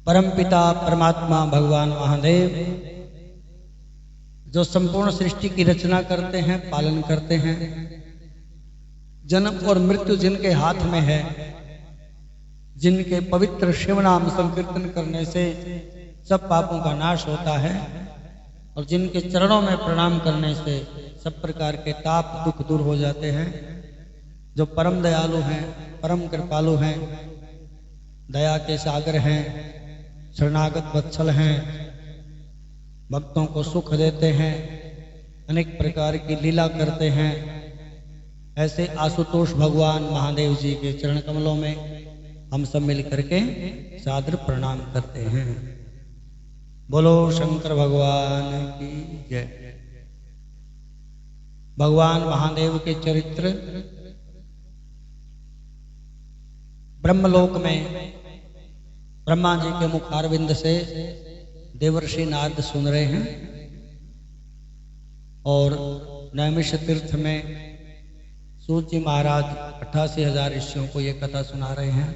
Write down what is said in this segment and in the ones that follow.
परमपिता परमात्मा भगवान महादेव जो संपूर्ण सृष्टि की रचना करते हैं, पालन करते हैं, जन्म और मृत्यु जिनके हाथ में है, जिनके पवित्र शिव नाम संकीर्तन करने से सब पापों का नाश होता है और जिनके चरणों में प्रणाम करने से सब प्रकार के ताप दुख दूर हो जाते हैं, जो परम दयालु हैं, परम कृपालु हैं, दया के सागर हैं, शरणागत वत्सल हैं, भक्तों को सुख देते हैं, अनेक प्रकार की लीला करते हैं, ऐसे आशुतोष भगवान महादेव जी के चरण कमलों में हम सब मिल करके सादर प्रणाम करते हैं। बोलो शंकर भगवान की जय। भगवान महादेव के चरित्र ब्रह्मलोक में ब्रह्मा जी के मुखारविंद से देवर्षि नारद सुन रहे हैं और नैमिष तीर्थ में सूत जी महाराज 88,000 ऋषियों को ये कथा सुना रहे हैं।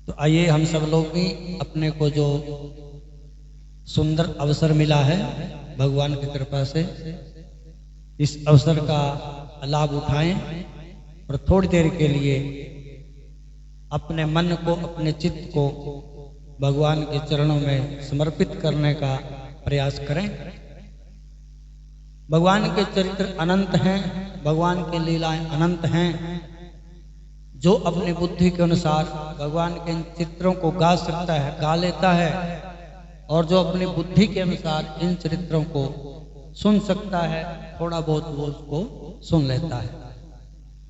तो आइए हम सब लोग भी अपने को जो सुंदर अवसर मिला है भगवान की कृपा से, इस अवसर का लाभ उठाएं और थोड़ी देर के लिए अपने मन को, अपने चित्त को भगवान के चरणों में समर्पित करने का प्रयास करें। भगवान के चरित्र अनंत हैं, भगवान की लीलाएं अनंत हैं। जो अपनी बुद्धि के अनुसार भगवान के इन चित्रों को गा सकता है, गा लेता है, और जो अपनी बुद्धि के अनुसार इन चरित्रों को सुन सकता है, थोड़ा बहुत वो उसको सुन लेता है।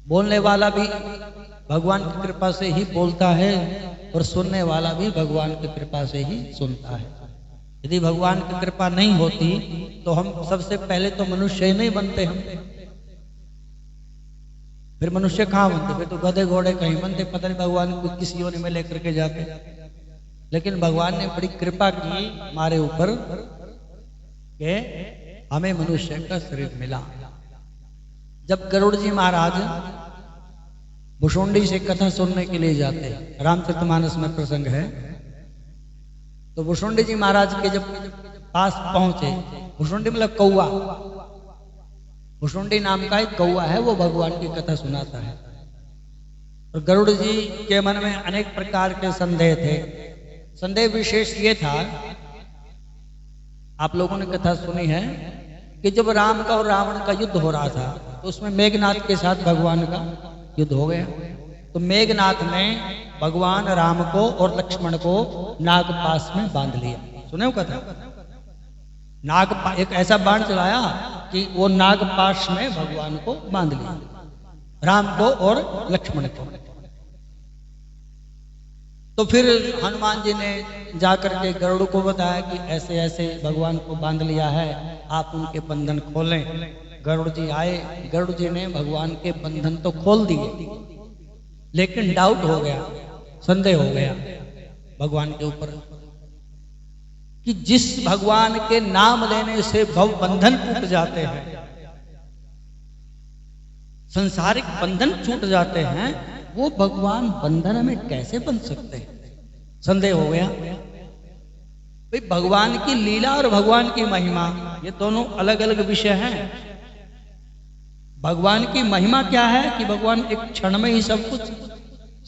बोलने वाला भी भगवान की कृपा से ही बोलता है और सुनने वाला भी भगवान की कृपा से ही सुनता है। यदि भगवान की कृपा नहीं होती तो हम सबसे पहले तो मनुष्य ही नहीं बनते। हम फिर मनुष्य कहाँ बनते? फिर तो गधे घोड़े कहीं बनते, पता नहीं भगवान को किसी योनि में लेकर के जाते। लेकिन भगवान ने बड़ी कृपा की हमारे ऊपर कि हमें मनुष्य का शरीर मिला। जब गरुड़ जी महाराज भुषुंडी से कथा सुनने के लिए जाते, रामचरितमानस में प्रसंग है, तो भुषुंडी जी महाराज के जब पास पहुंचे, भुषुंडी मतलब कौआ, भुषुंडी नाम का एक कौआ है, वो भगवान की कथा सुनाता है। और गरुड़ जी के मन में अनेक प्रकार के संदेह थे। संदेह विशेष ये था, आप लोगों ने कथा सुनी है कि जब राम का और रावण का युद्ध हो रहा था तो उसमें मेघनाथ के साथ भगवान का युद्ध हो गया। तो मेघनाथ ने भगवान राम को और लक्ष्मण को नागपाश में बांध लिया। सुने हो कथा? एक ऐसा बाण चलाया कि वो नागपाश में भगवान को बांध लिया, राम को और लक्ष्मण को। तो फिर हनुमान जी ने जाकर के गरुड़ को बताया कि ऐसे ऐसे भगवान को बांध लिया है, आप उनके बंधन खोलें। गरुड़ जी आए, गरुड़ जी ने भगवान के बंधन तो खोल दिए, लेकिन डाउट हो गया, संदेह हो गया भगवान के ऊपर कि जिस भगवान के नाम लेने से भव बंधन टूट जाते हैं, संसारिक बंधन छूट जाते हैं, वो भगवान बंधन में कैसे बन सकते हैं? संदेह हो गया। भाई भगवान की लीला और भगवान की महिमा ये दोनों अलग अलग विषय हैं। भगवान की महिमा क्या है कि भगवान एक क्षण में ही सब कुछ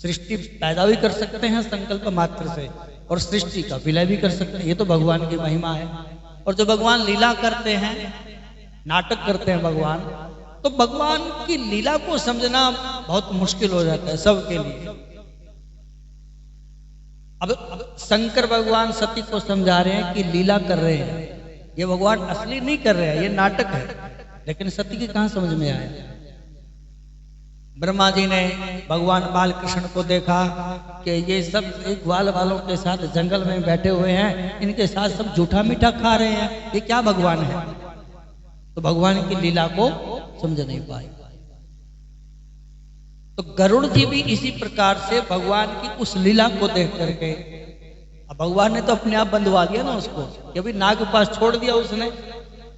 सृष्टि पैदा भी कर सकते हैं संकल्प मात्र से, और सृष्टि का विलय भी कर सकते हैं। ये तो भगवान की महिमा है। और जो भगवान लीला करते हैं, नाटक करते हैं भगवान, तो भगवान की लीला को समझना बहुत मुश्किल हो जाता है सबके लिए। अब शंकर भगवान सती को समझा रहे हैं कि लीला कर रहे हैं, ये भगवान असली नहीं कर रहे हैं, ये नाटक है। लेकिन सती की कहां समझ में आया? ब्रह्मा जी ने भगवान बालकृष्ण को देखा कि ये सब एक ग्वाल वालों के साथ जंगल में बैठे हुए हैं, इनके साथ सब झूठा मीठा खा रहे हैं, ये क्या भगवान है? तो भगवान की लीला को समझ नहीं पाए। तो गरुड़ जी भी इसी प्रकार से भगवान की उस लीला को देख करके, अब भगवान ने तो अपने आप बंधवा दिया ना उसको, कि अभी नागपाश छोड़ दिया उसने।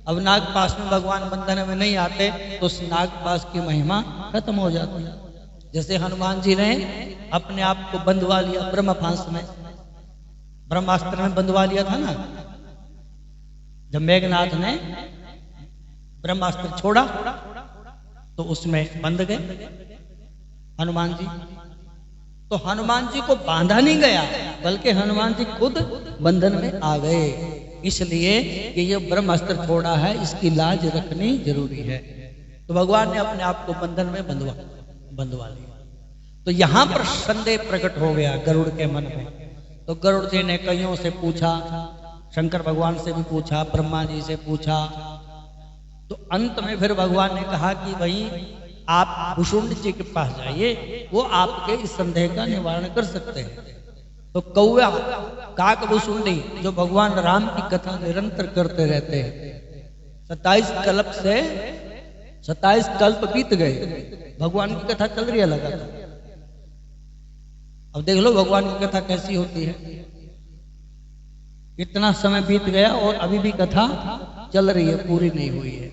अब नागपाश में भगवान बंधन में नहीं आते तो उस नागपाश की महिमा खत्म हो जाती है। जैसे हनुमान जी ने अपने आप को बंधवा लिया ब्रह्मपाश में, ब्रह्मास्त्र में बंधवा लिया था ना। जब मेघनाथ ने ब्रह्मास्त्र छोड़ा तो उसमें बंध गए हनुमान जी। तो हनुमान जी को बांधा नहीं गया, बल्कि हनुमान जी खुद बंधन में आ गए। इसलिए कि ये ब्रह्मास्त्र छोड़ा है, इसकी लाज रखनी जरूरी है। तो भगवान ने अपने आप को बंधन में बंधवा लिया। तो यहां पर संदेह प्रकट हो गया गरुड़ के मन में। तो गरुड़ जी ने कईयों से पूछा, शंकर भगवान से भी पूछा, ब्रह्मा जी से पूछा। तो अंत में फिर भगवान ने कहा कि भाई आप भुषुंड जी के पास जाइए, वो आपके इस संदेह का निवारण कर सकते हैं। तो कौआ काक भुषुंडी जो भगवान राम की कथा निरंतर करते रहते हैं, 27 कल्प बीत गए, भगवान की कथा चल रही है लगातार। अब देख लो भगवान की कथा कैसी होती है। इतना समय बीत गया और अभी भी कथा चल रही है, पूरी नहीं हुई है।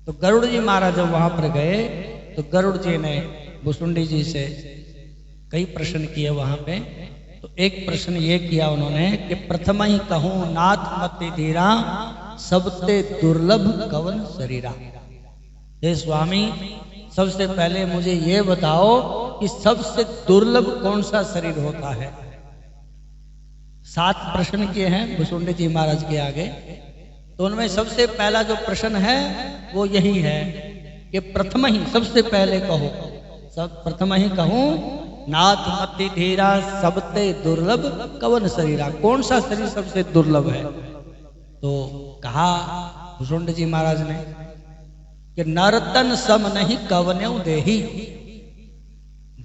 तो गरुड़ जी महाराज जब वहां पर गए तो गरुड़ जी ने भुषुंडी जी से कई प्रश्न किए वहां पे। तो एक प्रश्न ये किया उन्होंने कि प्रथम ही कहूं नाथ मति धीरा, सबसे दुर्लभ कवन शरीरा। हे स्वामी, सबसे पहले मुझे ये बताओ कि सबसे दुर्लभ कौन सा शरीर होता है। 7 प्रश्न किए हैं भुषुंडी जी महाराज के आगे। तो उनमें सबसे पहला जो प्रश्न है वो यही है कि प्रथम ही, सबसे पहले कहो, प्रथम ही कहूं नाथ मति धीरा, सबसे दुर्लभ कवन शरीरा, कौन सा शरीर सबसे दुर्लभ है। तो कहा भुषुंडी जी महाराज ने कि नरतन सम नहीं कवन्यौ देही,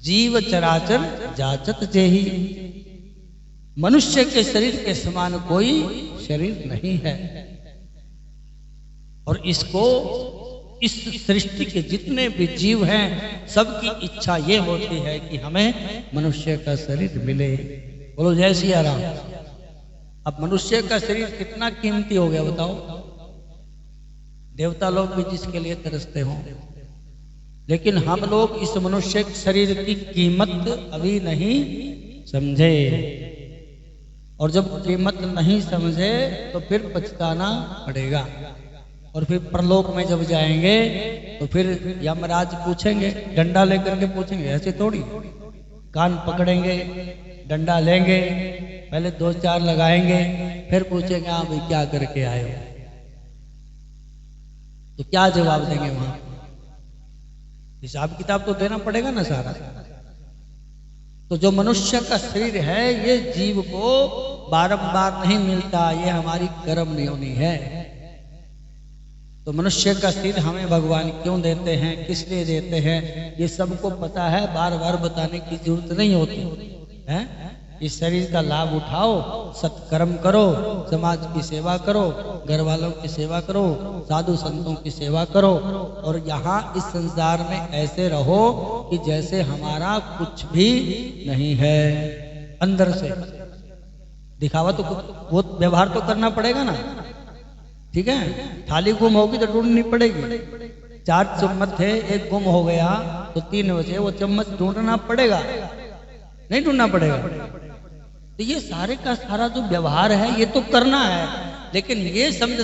जीव चराचर जाचत जेही। मनुष्य के शरीर के समान कोई शरीर नहीं है। और इसको, इस सृष्टि के जितने भी जीव हैं सबकी इच्छा ये होती है कि हमें मनुष्य का शरीर मिले। बोलो जय सिया राम। अब मनुष्य का शरीर कितना कीमती हो गया बताओ। देवता लोग भी जिसके लिए तरसते हों, लेकिन हम लोग इस मनुष्य शरीर की कीमत अभी नहीं समझे। और जब कीमत नहीं समझे तो फिर पछताना पड़ेगा। और फिर परलोक में जब जाएंगे तो फिर यमराज पूछेंगे, डंडा लेकर के पूछेंगे, ऐसे थोड़ी, कान पकड़ेंगे, डंडा लेंगे, पहले 2-4 लगाएंगे, फिर पूछेंगे हाँ भाई क्या करके आए हो। तो क्या जवाब देंगे वहां? हिसाब किताब तो देना पड़ेगा ना सारा। तो जो मनुष्य का शरीर है ये जीव को बारंबार नहीं मिलता, ये हमारी कर्म नियमनी है। तो मनुष्य का शरीर हमें भगवान क्यों देते हैं, किस लिए देते हैं, ये सबको पता है, बार बार बताने की जरूरत नहीं होती है। इस शरीर का लाभ उठाओ, सत्कर्म करो, समाज की सेवा करो, घर वालों की सेवा करो, साधु संतों की सेवा करो। और यहाँ इस संसार में ऐसे रहो कि जैसे हमारा कुछ भी नहीं है। अंदर से दिखावा तो वो व्यवहार तो करना पड़ेगा ना, ठीक है। थाली गुम होगी तो ढूंढनी पड़ेगी। 4 चम्मच थे, एक गुम हो गया तो 3 बजे वो चम्मच ढूंढना पड़ेगा, नहीं ढूंढना पड़ेगा। तो ये सारे का सारा जो व्यवहार है ये तो करना है, लेकिन ये समझ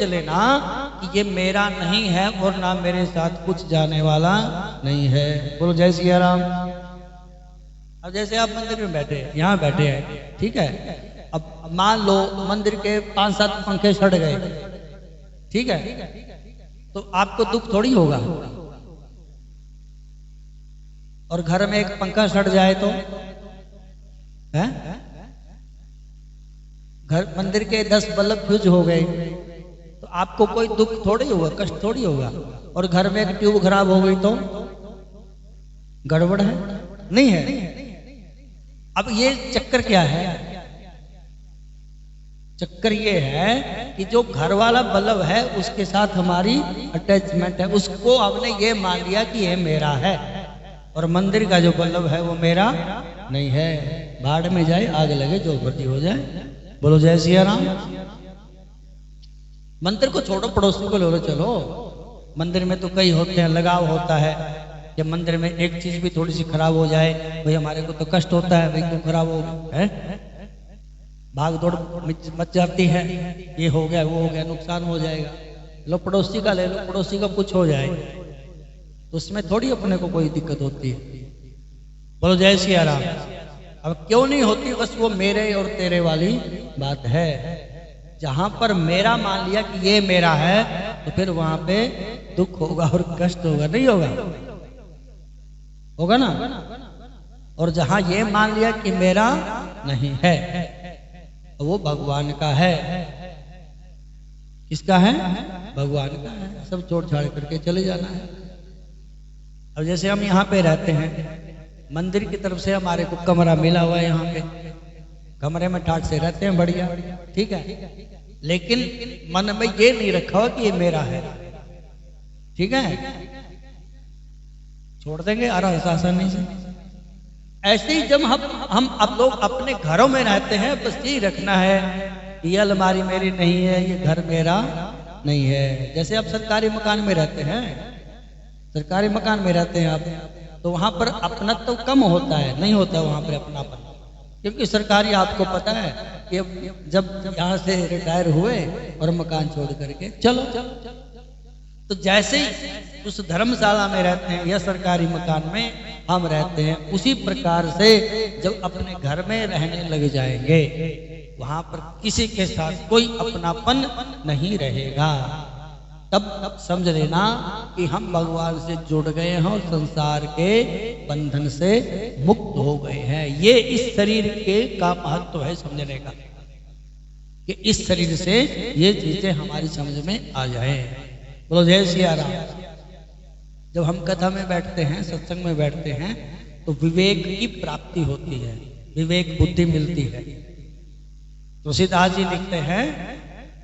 लेना कि ये मेरा नहीं है और ना मेरे साथ कुछ जाने वाला नहीं है। बोलो जय सिया राम। अब जैसे आप मंदिर में बैठे, यहाँ बैठे हैं, ठीक है। अब मान लो मंदिर के 5-7 पंखे सड़ गए, ठीक है, तो आपको दुख थोड़ी होगा। और घर में एक पंखा सड़ जाए तो है, घर मंदिर के 10 बल्ब फ्यूज हो गए तो आपको कोई दुख थोड़ी होगा, कष्ट थोड़ी होगा। और घर में एक ट्यूब खराब हो गई तो गड़बड़ है, नहीं है। अब ये चक्कर क्या है? चक्कर ये है कि जो घर वाला बल्ब है उसके साथ हमारी अटैचमेंट है, उसको आपने ये मान लिया कि ये मेरा है। और मंदिर का जो बल्ब है वो मेरा नहीं है। भाड़ में जाए, आग लगे, जो मर्जी हो जाए। बोलो जय सिया राम। मंदिर को छोड़ो, पड़ोसी को ले लो, चलो। मंदिर में तो कई होते हैं, लगाव होता कि मंदिर में एक चीज भी थोड़ी सी खराब हो जाए, भाई हमारे को तो कष्ट होता है, भाई क्यों खराब हो गया है, भाग दौड़ मच जाती है, ये हो गया वो हो गया, नुकसान हो जाएगा। लो पड़ोसी का ले लो, पड़ोसी का कुछ हो जाए तो उसमें थोड़ी अपने को कोई दिक्कत होती है। बोलो जय सिया राम। अब क्यों नहीं होती, बस वो मेरे और तेरे वाली बात है। जहां पर मेरा मान लिया कि ये मेरा है तो फिर वहां पे दुख होगा और कष्ट होगा, नहीं होगा? होगा ना? और जहां ये मान लिया कि मेरा नहीं है, वो भगवान का है। किसका है? भगवान का है। सब छोड़ छाड़ करके चले जाना है। अब जैसे हम यहाँ पे रहते हैं, मंदिर की तरफ से हमारे को कमरा मिला हुआ है, यहाँ पे कमरे में ठाट से रहते हैं, बढ़िया, ठीक है। लेकिन मन में ये नहीं रखा हुआ कि ये मेरा है, ठीक है, छोड़ देंगे आसानी से। ऐसे ही जब हम अब लोग अपने घरों में रहते हैं, बस यही रखना है कि ये अलमारी मेरी नहीं है, ये घर मेरा नहीं है। जैसे आप सरकारी मकान में रहते हैं, सरकारी मकान में रहते हैं आप, तो वहां पर अपना तो कम होता है, नहीं होता है वहां पर अपनापन, क्योंकि सरकारी आपको पता है कि जब यहाँ से रिटायर हुए और मकान छोड़ करके चलो। तो जैसे ही उस धर्मशाला में रहते हैं या सरकारी मकान में हम रहते हैं, उसी प्रकार से जब अपने घर में रहने लग जाएंगे, वहां पर किसी के साथ कोई अपनापन नहीं रहेगा। तब समझ लेना कि हम भगवान से जुड़ गए हैं और संसार के बंधन से मुक्त हो गए हैं। ये इस शरीर के का महत्व है समझने का, कि इस शरीर से ये चीजें हमारी समझ में आ जाए। बोलो जय सिया राम। जब हम कथा में बैठते हैं, सत्संग में बैठते हैं, तो विवेक की प्राप्ति होती है, विवेक बुद्धि मिलती है। तुलसीदास जी लिखते हैं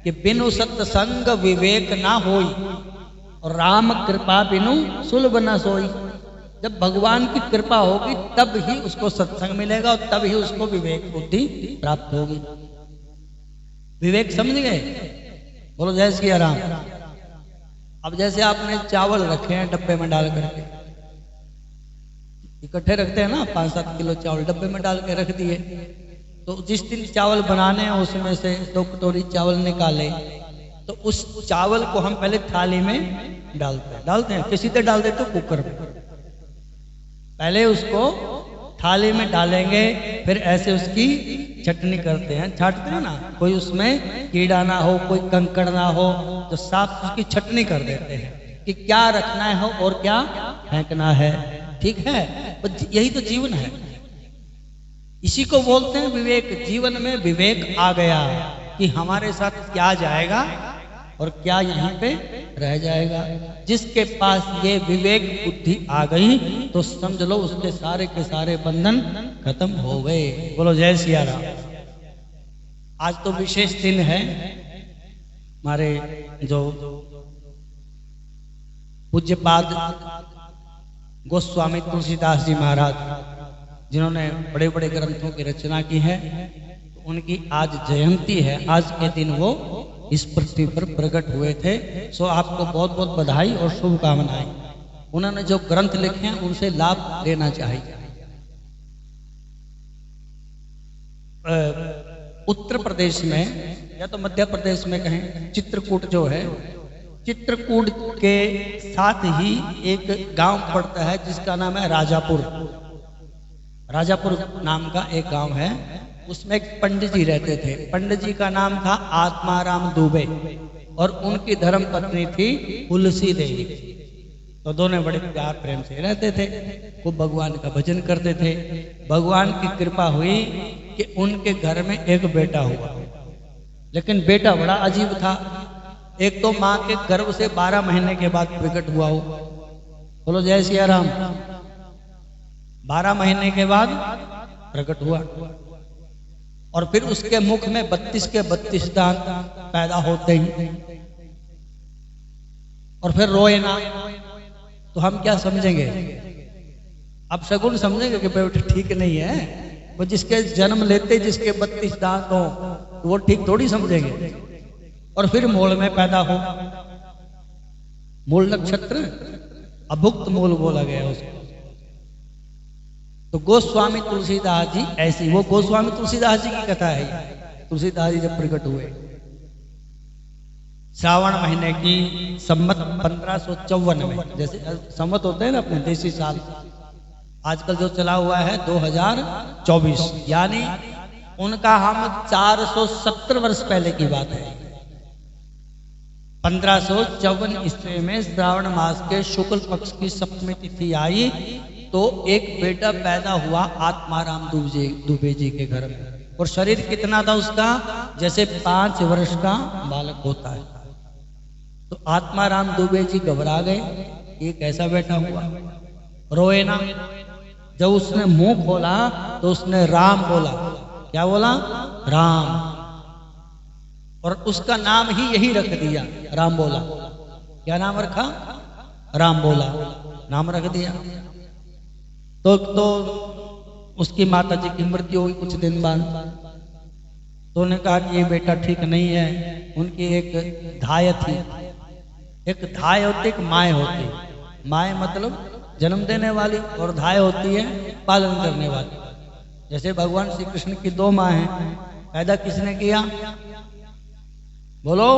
कि बिनु सत्संग विवेक ना होई, और राम कृपा बिनु सुलभ न सोई। जब भगवान की कृपा होगी तब ही उसको सत्संग मिलेगा और तब ही उसको विवेक बुद्धि प्राप्त होगी। विवेक समझ गए? बोलो जय श्री राम। अब जैसे आपने चावल रखे हैं डब्बे में डाल करके, इकट्ठे रखते हैं ना, 5-7 किलो चावल डब्बे में डाल के रख दिए, तो जिस दिन चावल बनाने हैं उसमें से 2 कटोरी चावल निकाले, तो उस चावल को हम पहले थाली में डालते हैं, किसी से डाल देते कुकर में, पहले उसको थाली में डालेंगे, फिर ऐसे उसकी चटनी करते हैं, छाटते हैं ना, कोई उसमें कीड़ा ना हो, कोई कंकड़ ना हो, तो साफ उसकी छटनी कर देते हैं कि क्या रखना है और क्या फेंकना है। ठीक है, यही तो जीवन है, इसी को बोलते हैं विवेक। जीवन में विवेक आ गया कि हमारे साथ क्या जाएगा और क्या यहीं पे रह जाएगा। जिसके पास ये विवेक बुद्धि आ गई तो समझ लो उसके सारे के सारे बंधन खत्म हो गए। बोलो जय सिया राम। आज तो विशेष दिन है, हमारे जो पूज्यपाद गोस्वामी तुलसीदास जी महाराज, जिन्होंने बड़े बड़े ग्रंथों की रचना की है, तो उनकी आज जयंती है। आज के दिन वो इस पृथ्वी पर प्रकट हुए थे। सो आपको बहुत बहुत बधाई और शुभकामनाएं। उन्होंने जो ग्रंथ लिखे हैं उनसे लाभ लेना चाहिए। उत्तर प्रदेश में या तो मध्य प्रदेश में कहें, चित्रकूट जो है, चित्रकूट के साथ ही एक गांव पड़ता है जिसका नाम है राजापुर। राजापुर नाम का एक गांव है, उसमें एक पंडित जी रहते थे। पंडित जी का नाम था आत्माराम दुबे और उनकी धर्म पत्नी थी तुलसी देवी। तो दोनों बड़े प्यार प्रेम से रहते थे, वो भगवान का भजन करते थे। भगवान की कृपा हुई कि उनके घर में एक बेटा हुआ, लेकिन बेटा बड़ा अजीब था। एक तो माँ के गर्भ से 12 महीने के बाद प्रकट हुआ हो। बोलो जय सिया राम। 12 महीने के बाद प्रकट हुआ और फिर उसके मुख में 32 के 32 दांत पैदा होते ही, और फिर रोए ना, तो हम क्या समझेंगे? अब शगुन समझेंगे कि बेटा ठीक नहीं है। वो जिसके जन्म लेते जिसके 32 दांत हो तो वो ठीक थोड़ी समझेंगे। और फिर मूल में पैदा हो, मूल नक्षत्र अभुक्त मूल बोला गया उसको। तो गोस्वामी तुलसीदास जी ऐसी, वो गोस्वामी तुलसीदास जी की कथा है ये। तुलसीदास जी जब प्रकट हुए श्रावण महीने की सम्मत 1554 में, जैसे सम्मत होते हैं ना अपने देसी साल, आजकल जो चला हुआ है 2024, यानी उनका हम 470 वर्ष पहले की बात है। 1554 ईस्वी में श्रावण मास के शुक्ल पक्ष की सप्तमी तिथि आई तो एक बेटा पैदा हुआ आत्माराम दुबे जी के घर में। और शरीर कितना था उसका, जैसे 5 वर्ष का बालक होता है। तो आत्माराम दुबे जी घबरा गए, ये कैसा बेटा हुआ, रोए ना। जब उसने मुंह खोला तो उसने राम बोला। क्या बोला? राम। और उसका नाम ही यही रख दिया, राम बोला। क्या नाम रखा? राम बोला, नाम रख दिया। तो उसकी माता जी की मृत्यु हुई कुछ दिन बाद। तो उन्होंने कहा कि ये बेटा ठीक नहीं है। उनकी एक धाय थी, एक धाय होती, एक माय होती। माय मतलब जन्म देने वाली, और धाय होती है पालन करने वाली। जैसे भगवान श्री कृष्ण की 2 माँ हैं। पैदा किसने किया? बोलो।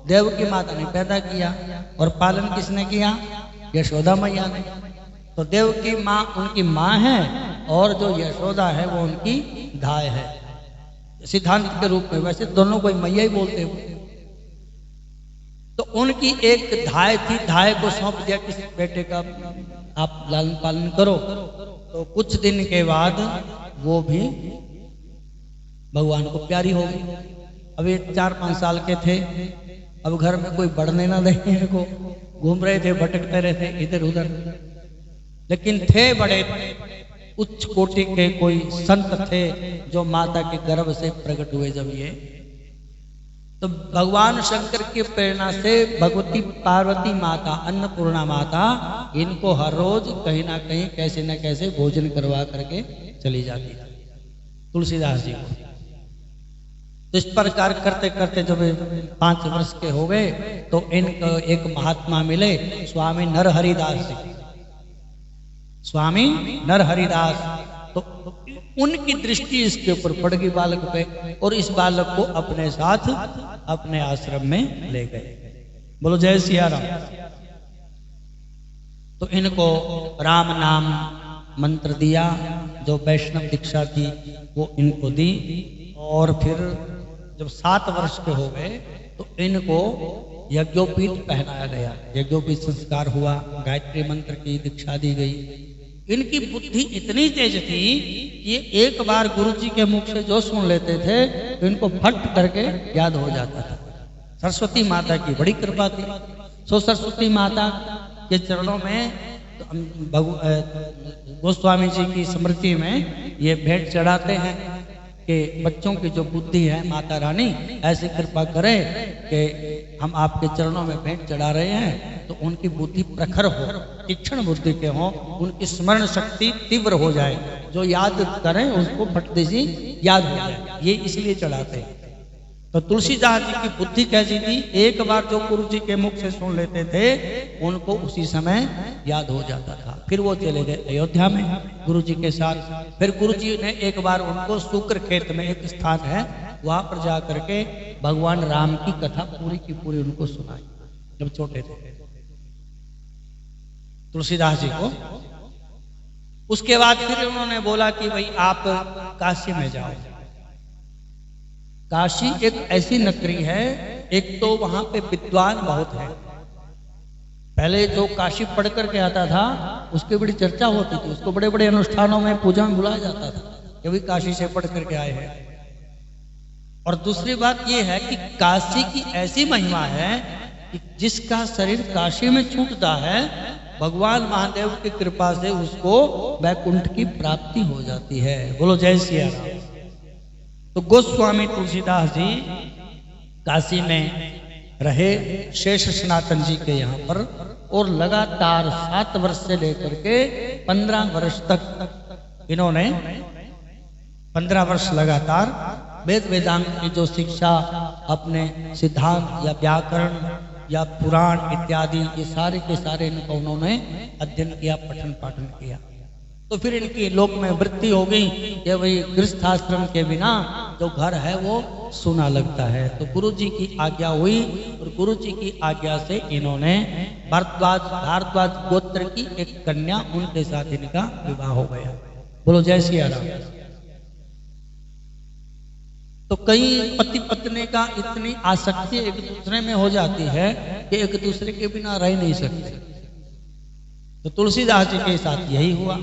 देव की माता ने पैदा किया। और पालन किसने किया? यशोदा मैया ने। तो देव की माँ उनकी माँ है, और जो यशोदा है वो उनकी धाय है सिद्धांत के रूप में। वैसे दोनों को मैया ही बोलते हैं। तो उनकी एक धाय थी, धाय को सौंप दिया किसी बेटे का आप लालन पालन करो। तो कुछ दिन के बाद वो भी भगवान को प्यारी हो गई। अभी 4-5 साल के थे। अब घर में कोई बढ़ने ना दे, इनको घूम रहे थे, भटकते रहे थे इधर उधर। लेकिन थे बड़े उच्च कोटि के, कोई संत थे जो माता के गर्भ से प्रकट हुए। जब ये तो भगवान शंकर की प्रेरणा से भगवती पार्वती माता, अन्नपूर्णा माता, इनको हर रोज कहीं ना कहीं कैसे न कैसे भोजन करवा करके चली जाती थी तुलसीदास जी को। तो इस प्रकार करते करते जब 5 वर्ष के हो गए तो इनको एक महात्मा मिले, स्वामी नरहरिदास जी। स्वामी नरहरिदास। तो उनकी दृष्टि इसके ऊपर पड़ गई बालक पे, और इस बालक को अपने साथ अपने आश्रम में ले गए। बोलो जय सिया राम। तो इनको राम नाम मंत्र दिया, जो वैष्णव दीक्षा थी वो इनको दी। और फिर जब 7 वर्ष के हो गए तो इनको यज्ञोपीठ पहनाया गया। यज्ञोपीठ संस्कार हुआ, गायत्री मंत्र की दीक्षा दी गई। इनकी बुद्धि इतनी तेज थी कि एक बार गुरु जी के मुख से जो सुन लेते थे तो इनको फट करके याद हो जाता था। सरस्वती माता की बड़ी कृपा थी। सो सरस्वती माता के चरणों में गोस्वामी जी की स्मृति में ये भेंट चढ़ाते हैं कि बच्चों की जो बुद्धि है माता रानी ऐसी कृपा करें कि हम आपके चरणों में भेंट चढ़ा रहे हैं तो उनकी बुद्धि प्रखर हो, तीक्ष्ण बुद्धि के हो, उनकी स्मरण शक्ति तीव्र हो जाए, जो याद करें उसको फटती सी याद हो जाए। ये इसलिए चढ़ाते हैं। तो तुलसीदास जी की बुद्धि कैसी थी, एक बार जो गुरु जी के मुख से सुन लेते थे उनको उसी समय याद हो जाता था। फिर वो चले गए अयोध्या में गुरु जी के साथ। फिर गुरु जी ने एक बार उनको शुक्र खेत में एक स्थान है वहां पर जा करके भगवान राम की कथा पूरी की पूरी उनको सुनाई जब छोटे थे तुलसीदास जी को। उसके बाद फिर उन्होंने बोला कि भाई आप काशी में जाओ। काशी एक ऐसी नगरी है, एक तो वहां पे विद्वान बहुत है। पहले जो काशी पढ़ करके आता था उसकी बड़ी चर्चा होती थी, उसको बड़े बड़े अनुष्ठानों में पूजा में बुलाया जाता था कि भाई काशी से पढ़ करके आए हैं। और दूसरी बात यह है कि काशी की ऐसी महिमा है कि जिसका शरीर काशी में छूटता है भगवान महादेव की कृपा से उसको वैकुंठ की प्राप्ति हो जाती है। बोलो जय सिया राम। तो गोस्वामी तुलसीदास जी काशी में रहे शेष सनातन जी के यहाँ पर, और लगातार 7 वर्ष से लेकर के 15 वर्ष तक इन्होंने 15 वर्ष लगातार वेद वेदांत की जो शिक्षा, अपने सिद्धांत या व्याकरण या पुराण इत्यादि ये सारे के सारे इनको उन्होंने अध्ययन किया, पठन पाठन किया। तो फिर इनकी लोक में वृत्ति हो गई कि भाई गृहस्थाश्रम के बिना जो घर है वो सूना लगता है। तो गुरु जी की आज्ञा हुई और गुरु जी की आज्ञा से इन्होंने भारद्वाज गोत्र की एक कन्या, उनके साथ इनका विवाह हो गया। बोलो जय सिया राम। तो कई पति पत्नी का इतनी आसक्ति एक दूसरे में हो जाती है कि एक दूसरे के बिना रह नहीं सकते। तो तुलसीदास जी के साथ यही हुआ।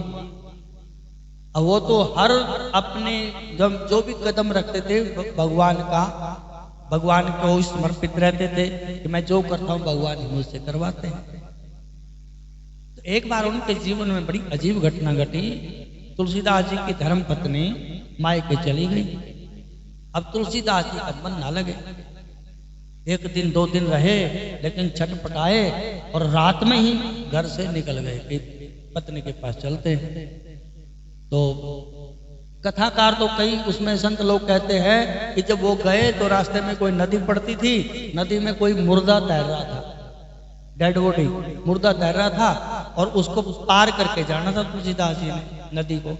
अब वो तो हर अपने जब जो भी कदम रखते थे भगवान को समर्पित रहते थे कि मैं जो करता हूं भगवान ही मुझसे करवाते हैं। तो एक बार उनके जीवन में बड़ी अजीब घटना घटी। तुलसीदास जी की धर्म पत्नी मायके चली गई। अब तुलसीदास जी का मन ना लगे, एक दिन दो दिन रहे लेकिन छटपटाए और रात में ही घर से निकल गए कि पत्नी के पास चलते हैं। तो कथाकार तो कई उसमें संत लोग कहते हैं कि जब वो गए तो रास्ते में कोई नदी पड़ती थी, नदी में कोई मुर्दा तैर रहा था, डेड बॉडी मुर्दा तैर रहा था और उसको पार करके जाना था तुलसीदास जी ने नदी को।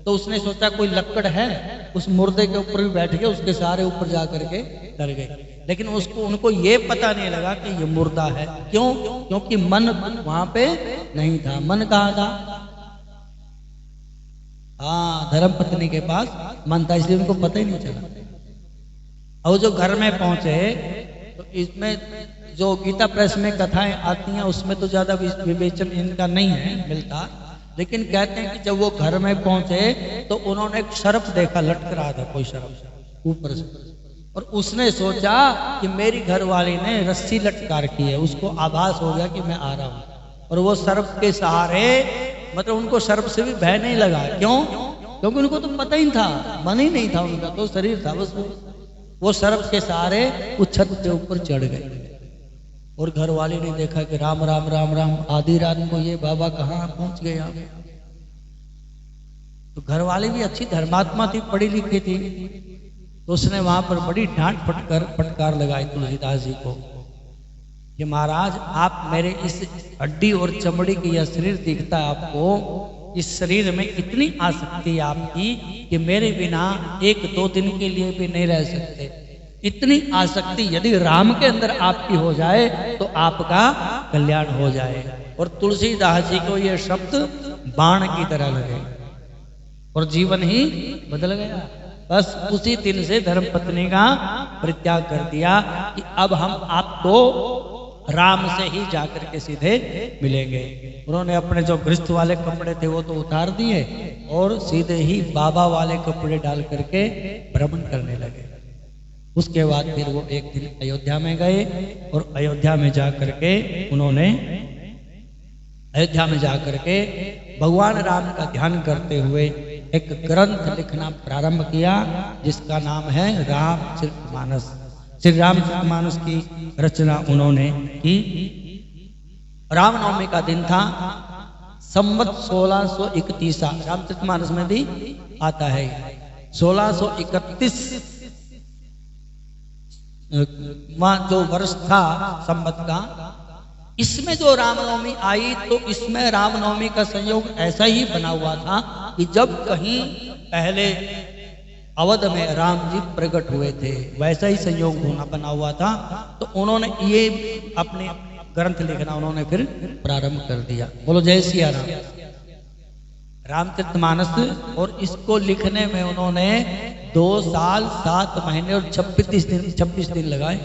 तो उसने सोचा कोई लक्कड़ है, उस मुर्दे के ऊपर भी बैठ के उसके सहारे ऊपर जा करके डर गए। लेकिन उनको ये पता नहीं लगा कि ये मुर्दा है। क्यों? क्योंकि मन वहां पे नहीं था। मन कहाँ था? हाँ, धर्म पत्नी के पास मन था, इसलिए उनको पता ही नहीं चला। और जो घर में पहुंचे तो इसमें जो गीता प्रेस में कथाएं आती हैं उसमें तो ज्यादा विवेचन इनका नहीं है मिलता, लेकिन कहते हैं कि जब वो घर में पहुंचे तो उन्होंने एक सर्प देखा, लटक रहा था कोई सर्प ऊपर से, और उसने सोचा कि मेरी घरवाली ने रस्सी लटका रखी है। उसको आभास हो गया कि मैं आ रहा हूं, और वो सर्प के सहारे, मतलब उनको सर्प से भी भय नहीं लगा। क्यों? क्योंकि उनको तो पता ही था, मन ही नहीं था उनका, तो शरीर था बस। वो सर्प के सहारे उस छत के ऊपर चढ़ गए और घरवाली ने देखा कि राम राम राम राम, आधी रात को ये बाबा कहाँ पहुंच गए यहाँ। तो घरवाली भी अच्छी धर्मात्मा थी, पढ़ी लिखी थी, तो उसने वहां पर बड़ी डांट फटकार लगाई तुलसीदास जी को कि महाराज आप मेरे इस हड्डी और चमड़ी की यह शरीर दिखता है आपको, इस शरीर में इतनी आसक्ति है आपकी कि मेरे बिना एक दो दिन के लिए भी नहीं रह सकते। इतनी आसक्ति यदि राम के अंदर आपकी हो जाए तो आपका कल्याण हो जाए। और तुलसीदास जी को यह शब्द बाण की तरह लगे और जीवन ही बदल गया। बस उसी दिन से धर्मपत्नी का परित्याग कर दिया कि अब हम आपको राम से ही जाकर के सीधे मिलेंगे। उन्होंने अपने जो गृहस्थ वाले कपड़े थे वो तो उतार दिए और सीधे ही बाबा वाले कपड़े डाल करके भ्रमण करने लगे। उसके बाद फिर वो एक दिन अयोध्या में गए और अयोध्या में जाकर के उन्होंने भगवान राम का ध्यान करते हुए एक ग्रंथ लिखना प्रारंभ किया जिसका नाम है रामचरितमानस। श्री रामचरितमानस की रचना उन्होंने की। रामनवमी का दिन था, संवत 1631। रामचरितमानस में भी आता है 1631 जो वर्ष था संवत का। इसमें जो रामनवमी आई तो इसमें रामनवमी का संयोग ऐसा ही बना हुआ था कि जब कहीं पहले अवध में राम जी प्रकट हुए थे वैसा ही संयोग बना हुआ था। तो उन्होंने ये अपने ग्रंथ लिखना उन्होंने फिर प्रारंभ कर दिया। बोलो जय सिया राम। रामचरितमानस, और इसको लिखने में उन्होंने 2 साल 7 महीने और 26 दिन लगाए,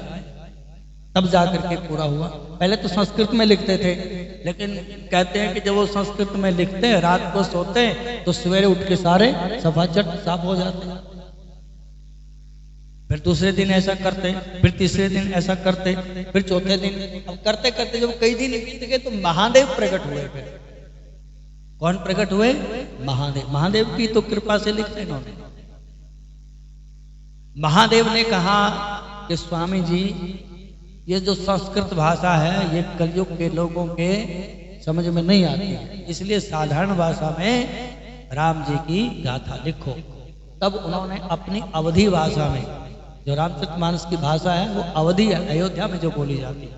तब जाकर के पूरा हुआ। पहले तो संस्कृत में लिखते थे, लेकिन कहते हैं कि जब वो संस्कृत में लिखते हैं रात को सोते हैं तो सवेरे उठ के सारे सफाचट साफ हो जाते हैं। फिर दूसरे दिन ऐसा करते, फिर तीसरे दिन ऐसा करते, फिर चौथे दिन। अब करते करते जब कई दिन बीत गए तो महादेव प्रकट हुए। फिर कौन प्रकट हुए? महादेव। महादेव की तो कृपा से लिखते इन्होंने। महादेव ने कहा कि स्वामी जी ये जो संस्कृत भाषा है ये कलयुग के लोगों के समझ में नहीं आती है, इसलिए साधारण भाषा में राम जी की गाथा लिखो। तब उन्होंने अपनी अवधी भाषा में, जो रामचरितमानस की भाषा है वो अवधी है, अयोध्या में जो बोली जाती है,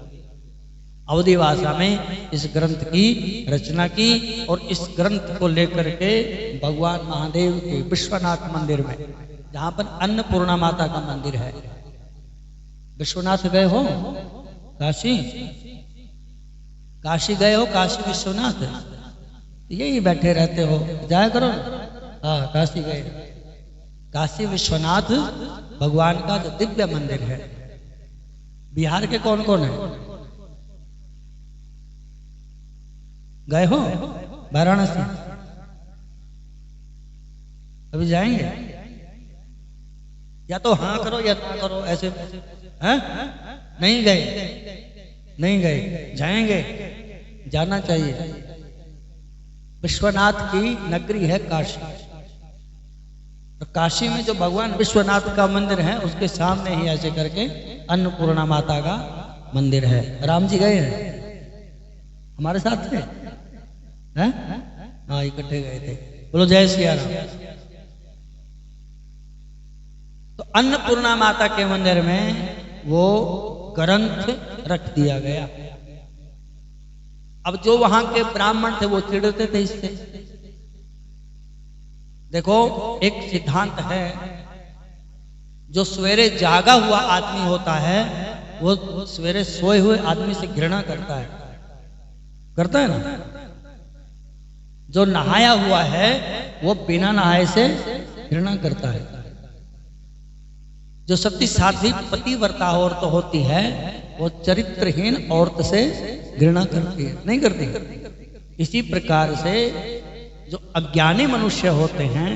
अवधी भाषा में इस ग्रंथ की रचना की और इस ग्रंथ को लेकर के भगवान महादेव के विश्वनाथ मंदिर में, जहां पर अन्नपूर्णा माता का मंदिर है। विश्वनाथ गए हो? काशी काशी गए हो? काशी विश्वनाथ यही बैठे रहते हो, जाया करो। हाँ, काशी गए। काशी विश्वनाथ भगवान का जो दिव्य मंदिर है। बिहार के कौन कौन है? गए हो वाराणसी? अभी जाएंगे? या तो हाँ करो या ना करो, ऐसे हैं? नहीं गए? नहीं गए, जाएंगे, जाना चाहिए। विश्वनाथ की नगरी है काशी। तो काशी में जो भगवान विश्वनाथ का मंदिर है उसके सामने ही ऐसे करके अन्नपूर्णा माता का मंदिर है। राम जी गए हैं हमारे साथ थे? हैं? हाँ, इकट्ठे गए थे। बोलो जय सिया राम। तो अन्नपूर्णा माता के मंदिर में वो ग्रंथ रख दिया गया। अब जो वहां के ब्राह्मण थे वो चिढ़ते थे इससे। देखो, एक सिद्धांत है, जो सवेरे जागा हुआ आदमी होता है वो सवेरे सोए हुए आदमी से घृणा करता है ना। जो नहाया हुआ है वो बिना नहाए से घृणा करता है। जो सती साध्वी पतिव्रता औरत होती है वो चरित्रहीन औरत से घृणा करती है, नहीं करती? इसी प्रकार से जो अज्ञानी मनुष्य होते हैं